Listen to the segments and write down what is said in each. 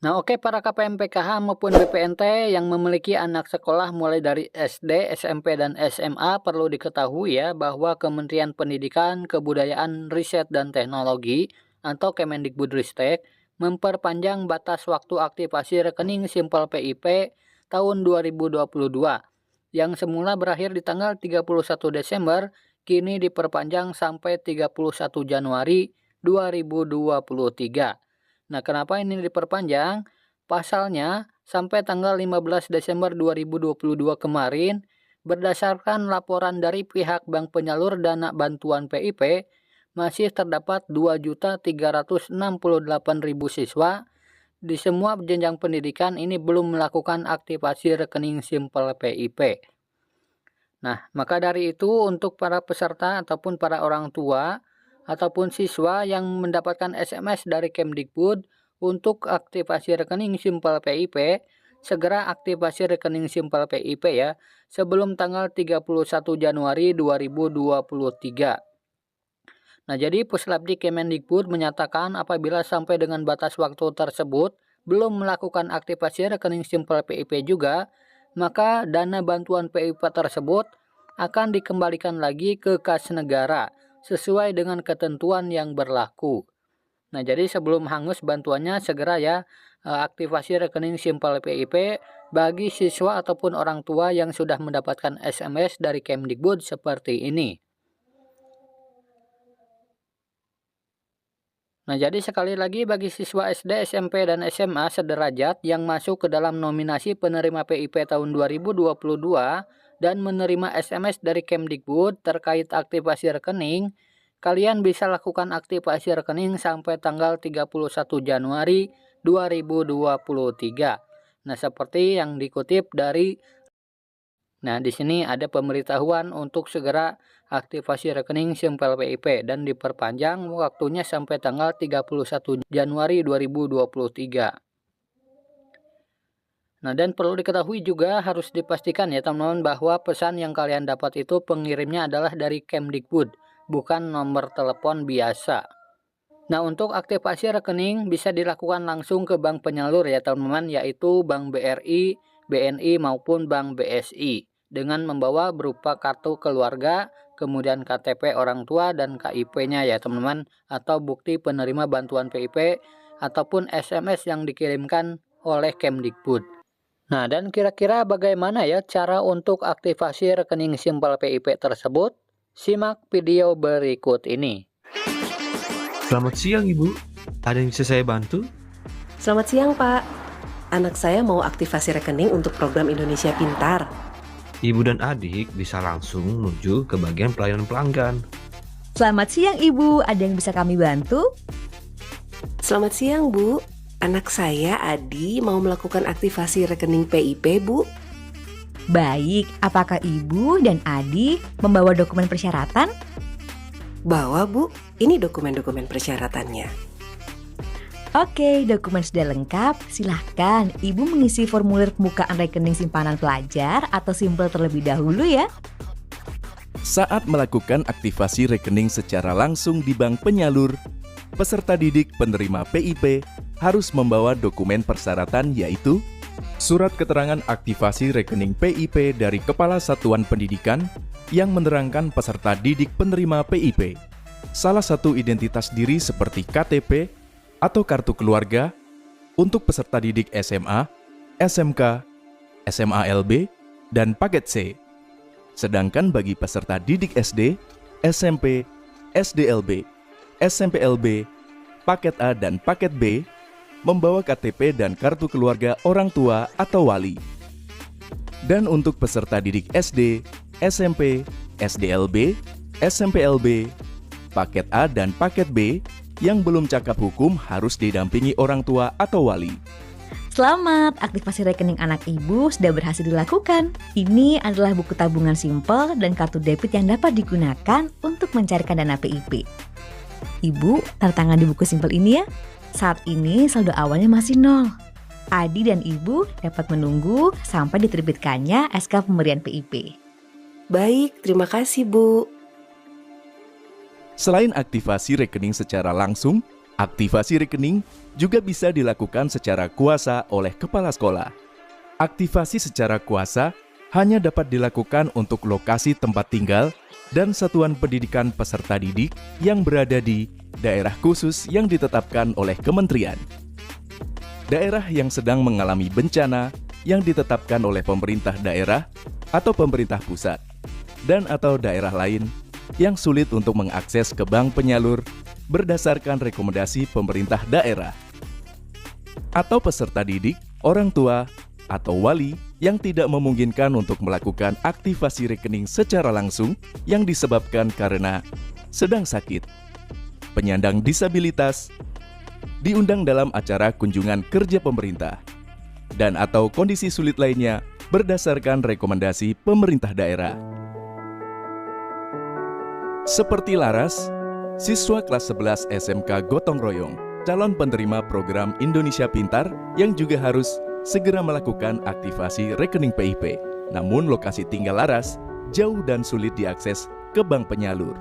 Nah, oke, para KPM PKH maupun BPNT yang memiliki anak sekolah mulai dari SD, SMP, dan SMA perlu diketahui ya bahwa Kementerian Pendidikan, Kebudayaan, Riset, dan Teknologi atau Kemendikbudristek memperpanjang batas waktu aktivasi rekening Simpel PIP tahun 2022 yang semula berakhir di tanggal 31 Desember kini diperpanjang sampai 31 Januari 2023. Nah, kenapa ini diperpanjang? Pasalnya, sampai tanggal 15 Desember 2022 kemarin, berdasarkan laporan dari pihak Bank Penyalur Dana Bantuan PIP, masih terdapat 2.368.000 siswa di semua jenjang pendidikan ini belum melakukan aktivasi rekening simpel PIP. Nah, maka dari itu untuk para peserta ataupun para orang tua ataupun siswa yang mendapatkan SMS dari Kemdikbud untuk aktivasi rekening simpel PIP, segera aktivasi rekening simpel PIP ya, sebelum tanggal 31 Januari 2023. Nah, jadi Puslapdi Kemendikbud menyatakan apabila sampai dengan batas waktu tersebut belum melakukan aktivasi rekening simpel PIP juga, maka dana bantuan PIP tersebut akan dikembalikan lagi ke kas negara sesuai dengan ketentuan yang berlaku. Nah, jadi sebelum hangus bantuannya segera ya aktivasi rekening simpel PIP bagi siswa ataupun orang tua yang sudah mendapatkan SMS dari Kemdikbud seperti ini. Nah, jadi sekali lagi bagi siswa SD, SMP, dan SMA sederajat yang masuk ke dalam nominasi penerima PIP tahun 2022 dan menerima SMS dari Kemdikbud terkait aktivasi rekening, kalian bisa lakukan aktivasi rekening sampai tanggal 31 Januari 2023. Nah, seperti yang dikutip dari di sini ada pemberitahuan untuk segera aktivasi rekening Simpel PIP dan diperpanjang waktunya sampai tanggal 31 Januari 2023. Nah, dan perlu diketahui juga harus dipastikan ya teman-teman bahwa pesan yang kalian dapat itu pengirimnya adalah dari Kemdikbud, bukan nomor telepon biasa. Nah, untuk aktivasi rekening bisa dilakukan langsung ke bank penyalur ya teman-teman, yaitu Bank BRI, BNI maupun Bank BSI dengan membawa berupa kartu keluarga, kemudian KTP orang tua dan KIP-nya ya teman-teman, atau bukti penerima bantuan PIP ataupun SMS yang dikirimkan oleh Kemdikbud. Nah, dan kira-kira bagaimana ya cara untuk aktivasi rekening simpel PIP tersebut? Simak video berikut ini. Selamat siang, Ibu. Ada yang bisa saya bantu? Selamat siang, Pak. Anak saya mau aktivasi rekening untuk program Indonesia Pintar. Ibu dan adik bisa langsung menuju ke bagian pelayanan pelanggan. Selamat siang, Ibu. Ada yang bisa kami bantu? Selamat siang, Bu. Anak saya, Adi, mau melakukan aktivasi rekening PIP, Bu. Baik, apakah Ibu dan Adi membawa dokumen persyaratan? Bawa, Bu. Ini dokumen-dokumen persyaratannya. Oke, dokumen sudah lengkap. Silahkan Ibu mengisi formulir pembukaan rekening simpanan pelajar atau simpel terlebih dahulu ya. Saat melakukan aktivasi rekening secara langsung di bank penyalur, peserta didik penerima PIP harus membawa dokumen persyaratan yaitu surat keterangan aktivasi rekening PIP dari Kepala Satuan Pendidikan yang menerangkan peserta didik penerima PIP, salah satu identitas diri seperti KTP atau kartu keluarga untuk peserta didik SMA, SMK, SMA-LB, dan paket C. Sedangkan bagi peserta didik SD, SMP, SDLB, SMPLB, paket A dan paket B, membawa KTP dan kartu keluarga orang tua atau wali. Dan untuk peserta didik SD, SMP, SDLB, SMPLB, paket A dan paket B yang belum cakap hukum harus didampingi orang tua atau wali. Selamat, aktivasi rekening anak Ibu sudah berhasil dilakukan. Ini adalah buku tabungan simpel dan kartu debit yang dapat digunakan untuk mencairkan dana PIP. Ibu, tanda tangan di buku simpel ini ya. Saat ini saldo awalnya masih 0. Adi dan Ibu dapat menunggu sampai diterbitkannya SK pemberian PIP. Baik, terima kasih, Bu. Selain aktivasi rekening secara langsung, Aktivasi rekening juga bisa dilakukan secara kuasa oleh kepala sekolah. Aktivasi secara kuasa hanya dapat dilakukan untuk lokasi tempat tinggal dan satuan pendidikan peserta didik yang berada di daerah khusus yang ditetapkan oleh kementerian. Daerah yang sedang mengalami bencana yang ditetapkan oleh pemerintah daerah atau pemerintah pusat, dan atau daerah lain yang sulit untuk mengakses ke bank penyalur berdasarkan rekomendasi pemerintah daerah. Atau peserta didik, orang tua, atau wali yang tidak memungkinkan untuk melakukan aktivasi rekening secara langsung yang disebabkan karena sedang sakit, penyandang disabilitas, diundang dalam acara kunjungan kerja pemerintah, dan atau kondisi sulit lainnya berdasarkan rekomendasi pemerintah daerah. Seperti Laras, siswa kelas 11 SMK Gotong Royong, calon penerima program Indonesia Pintar yang juga harus segera melakukan aktivasi rekening PIP. Namun lokasi tinggal Laras jauh dan sulit diakses ke bank penyalur.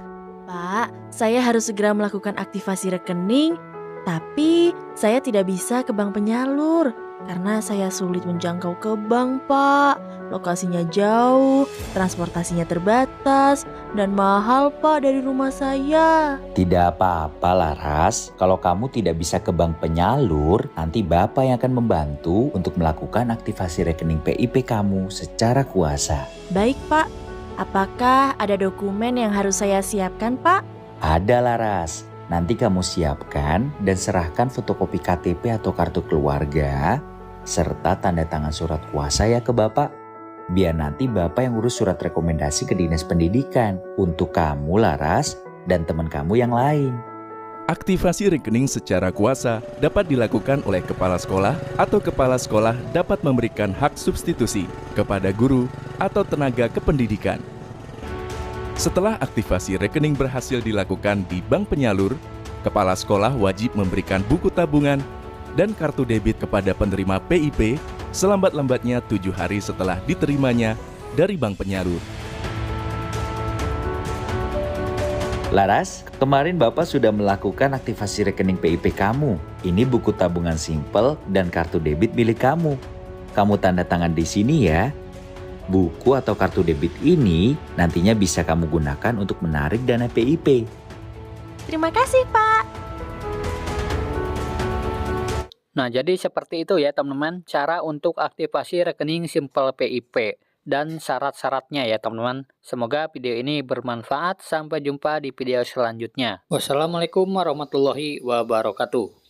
Pak, saya harus segera melakukan aktivasi rekening, tapi saya tidak bisa ke bank penyalur karena saya sulit menjangkau ke bank, Pak. Lokasinya jauh, transportasinya terbatas, dan mahal, Pak, dari rumah saya. Tidak apa-apa, Laras. Kalau kamu tidak bisa ke bank penyalur, nanti Bapak yang akan membantu untuk melakukan aktivasi rekening PIP kamu secara kuasa. Baik, Pak. Apakah ada dokumen yang harus saya siapkan, Pak? Ada, Laras. Nanti kamu siapkan dan serahkan fotokopi KTP atau kartu keluarga, serta tanda tangan surat kuasa ya ke Bapak. Biar nanti Bapak yang urus surat rekomendasi ke Dinas Pendidikan untuk kamu, Laras, dan teman kamu yang lain. Aktivasi rekening secara kuasa dapat dilakukan oleh kepala sekolah atau kepala sekolah dapat memberikan hak substitusi kepada guru atau tenaga kependidikan. Setelah aktivasi rekening berhasil dilakukan di bank penyalur, kepala sekolah wajib memberikan buku tabungan dan kartu debit kepada penerima PIP selambat-lambatnya 7 hari setelah diterimanya dari bank penyalur. Laras, kemarin Bapak sudah melakukan aktivasi rekening PIP kamu. Ini buku tabungan simpel dan kartu debit milik kamu. Kamu tanda tangan di sini ya. Buku atau kartu debit ini nantinya bisa kamu gunakan untuk menarik dana PIP. Terima kasih, Pak. Nah, jadi seperti itu ya teman-teman, cara untuk aktivasi rekening Simple PIP dan syarat-syaratnya ya teman-teman. Semoga video ini bermanfaat. Sampai jumpa di video selanjutnya. Wassalamualaikum warahmatullahi wabarakatuh.